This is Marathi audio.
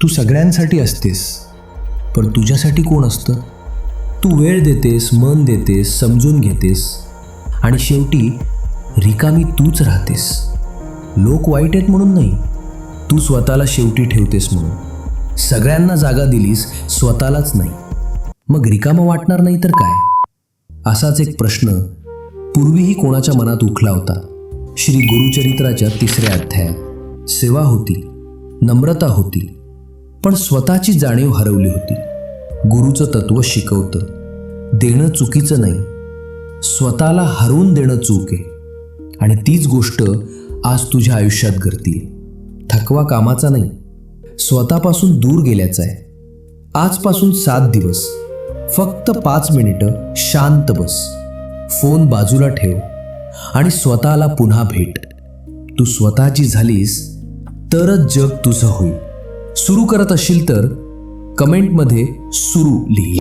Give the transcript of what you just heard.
तू सगळ्यांसाठी असतेस, पण तुझ्यासाठी कोण असतं? तू वेळ देतेस, मन देतेस, समजून घेतेस आणि शेवटी रिकामी तूच राहतेस. लोक वाईट आहेत म्हणून नाही, तू स्वतःला शेवटी ठेवतेस म्हणून. सगळ्यांना जागा दिलीस, स्वतःलाच नाही. मग रिकामं वाटणार नाही तर काय? असाच एक प्रश्न पूर्वीही कोणाच्या मनात उठला होता. श्री गुरुचरित्राच्या 3ऱ्या अध्यायात सेवा होती, नम्रता होती, पण स्वतःची जाणीव हरवली होती. गुरुचं तत्व शिकवतं, देणं चुकीचं नाही, स्वतःला हरवून देणं चूक आहे. आणि तीच गोष्ट आज तुझ्या आयुष्यात घडतीये. थकवा कामाचा नाही, स्वतःपासून दूर गेल्याचा आहे. आजपासून 7 दिवस फक्त 5 मिनिटं शांत बस, फोन बाजूला ठेव आणि स्वतःला पुन्हा भेट. तू स्वतःची झालीस तरच जग तुझं होईल. सुरू करत असशील तर कमेंटमध्ये सुरू लिही.